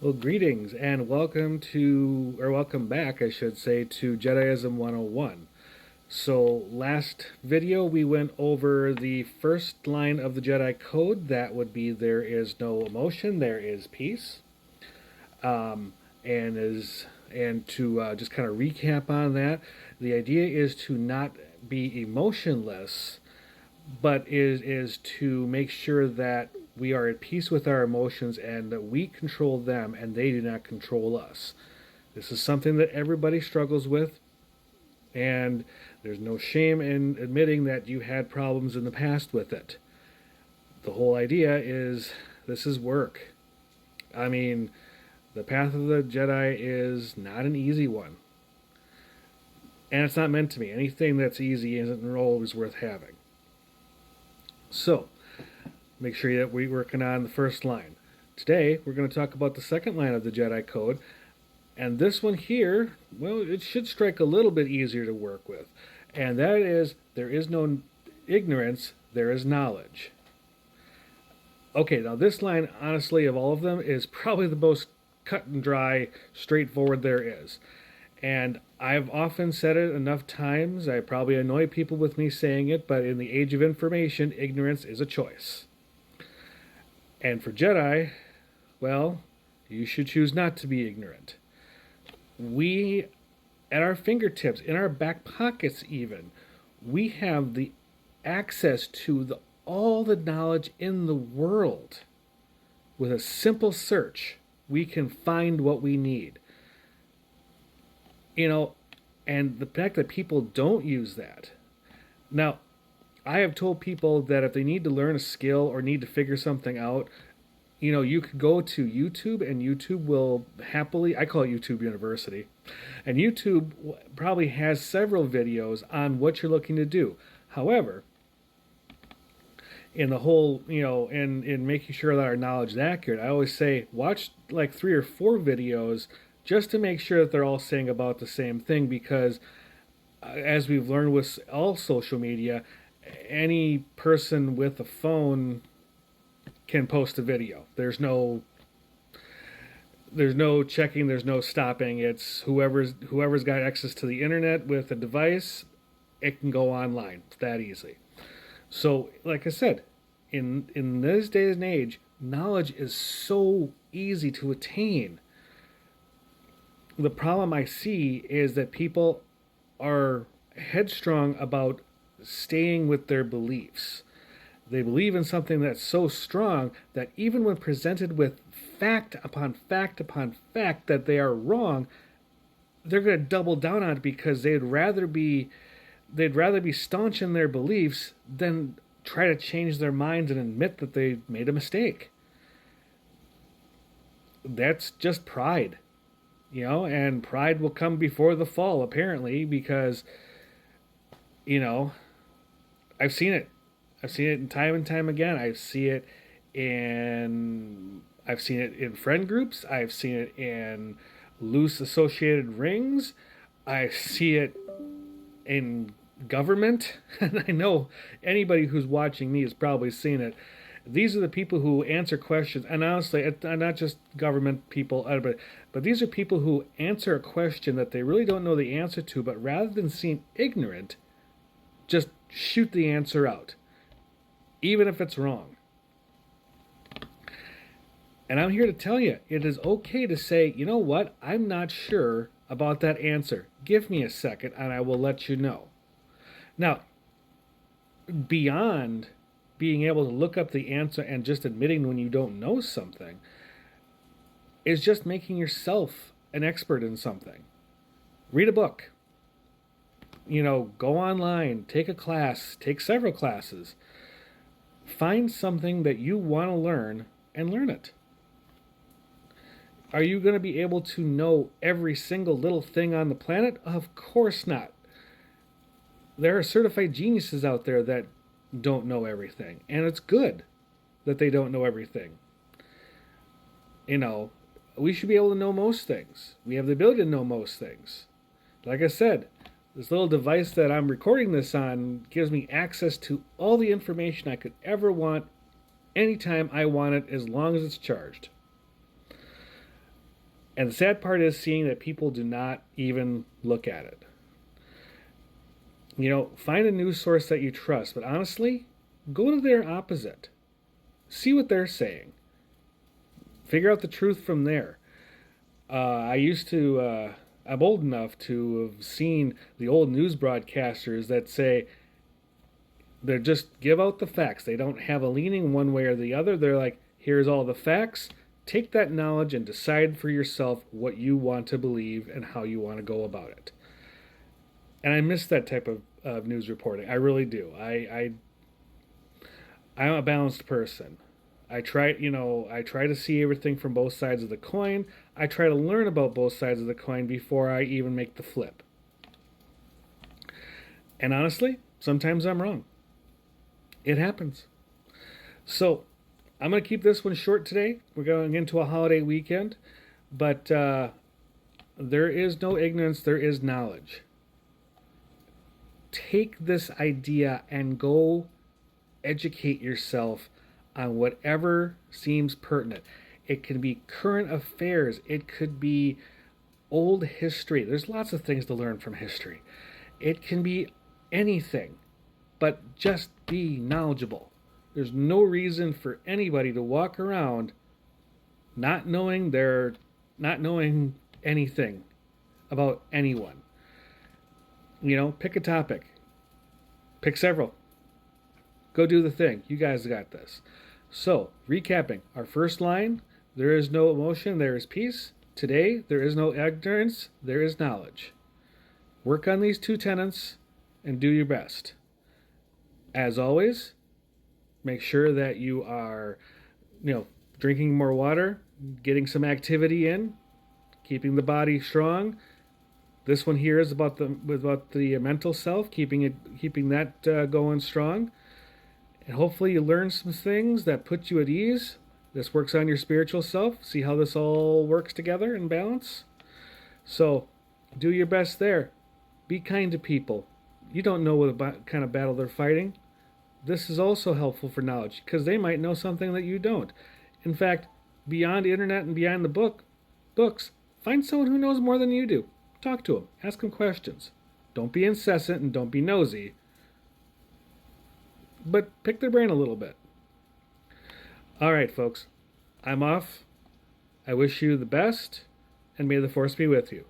Well, greetings and welcome back, I should say, to Jediism 101. So, last video we went over the first line of the Jedi Code. That would be there is no emotion, there is peace. Um, and is and to just kind of recap on that, the idea is to not be emotionless, but is to make sure that we are at peace with our emotions and that we control them and they do not control us. This is something that everybody struggles with, and there's no shame in admitting that you had problems in the past with it. The whole idea is this is work. I mean, the path of the Jedi is not an easy one. And it's not meant to be. Anything that's easy isn't always worth having. So, make sure that we're working on the first line. Today, we're going to talk about the second line of the Jedi Code. And this one here, well, it should strike a little bit easier to work with. And that is, there is no ignorance, there is knowledge. Okay, now this line, honestly, of all of them, is probably the most cut and dry, straightforward there is. And I've often said it enough times, I probably annoy people with me saying it, but in the age of information, ignorance is a choice. And for Jedi, well, you should choose not to be ignorant. We, at our fingertips, in our back pockets even, we have the access to all the knowledge in the world. With a simple search, we can find what we need. And the fact that people don't use that. Now, I have told people that if they need to learn a skill or need to figure something out, you could go to YouTube and YouTube will happily, I call it YouTube University, and YouTube probably has several videos on what you're looking to do. However, in the whole, in making sure that our knowledge is accurate, I always say watch like 3 or 4 videos just to make sure that they're all saying about the same thing because as we've learned with all social media, any person with a phone can post a video. There's no checking, there's no stopping. It's whoever's got access to the internet with a device, it can go online. It's that easy. So, like I said, in this day and age, knowledge is so easy to attain. The problem I see is that people are headstrong about staying with their beliefs. They believe in something that's so strong that even when presented with fact upon fact upon fact that they are wrong, they're going to double down on it because they'd rather be staunch in their beliefs than try to change their minds and admit that they made a mistake. That's just pride. And pride will come before the fall, apparently, because, you know, I've seen it. I've seen it time and time again. I've seen it in friend groups. I've seen it in loose associated rings. I see it in government. And I know anybody who's watching me has probably seen it. These are the people who answer questions, and honestly, not just government people, but these are people who answer a question that they really don't know the answer to, but rather than seem ignorant, just shoot the answer out, even if it's wrong. And I'm here to tell you, it is okay to say, you know what, I'm not sure about that answer. Give me a second, and I will let you know. Now, beyond being able to look up the answer and just admitting when you don't know something is just making yourself an expert in something. Read a book. Go online, take a class, take several classes. Find something that you want to learn and learn it. Are you going to be able to know every single little thing on the planet? Of course not. There are certified geniuses out there that don't know everything, and it's good that they don't know everything. We should be able to know most things. We have the ability to know most things. Like I said, this little device that I'm recording this on gives me access to all the information I could ever want anytime I want it, as long as it's charged. And the sad part is seeing that people do not even look at it. Find a news source that you trust, but honestly, go to their opposite. See what they're saying. Figure out the truth from there. I'm old enough to have seen the old news broadcasters that say they just give out the facts. They don't have a leaning one way or the other. They're like, here's all the facts. Take that knowledge and decide for yourself what you want to believe and how you want to go about it. And I miss that type of news reporting. I really do. I'm a balanced person. I try to see everything from both sides of the coin. I try to learn about both sides of the coin before I even make the flip. And honestly, sometimes I'm wrong. It happens. So, I'm going to keep this one short today. We're going into a holiday weekend, but there is no ignorance, there is knowledge. Take this idea and go educate yourself on whatever seems pertinent. It can be current affairs. It could be old history. There's lots of things to learn from history. It can be anything, but just be knowledgeable. There's no reason for anybody to walk around not knowing anything about anyone. Pick a topic. Pick several. Go do the thing. You guys got this. So, recapping. Our first line, there is no emotion, there is peace. Today, there is no ignorance, there is knowledge. Work on these two tenets and do your best. As always, make sure that you are, drinking more water, getting some activity in, keeping the body strong. This one here is about the mental self, keeping that going strong. And hopefully you learn some things that put you at ease. This works on your spiritual self. See how this all works together in balance? So, do your best there. Be kind to people. You don't know what kind of battle they're fighting. This is also helpful for knowledge, because they might know something that you don't. In fact, beyond the internet and beyond the books, find someone who knows more than you do. Talk to them. Ask them questions. Don't be incessant and don't be nosy. But pick their brain a little bit. All right, folks. I'm off. I wish you the best, and may the Force be with you.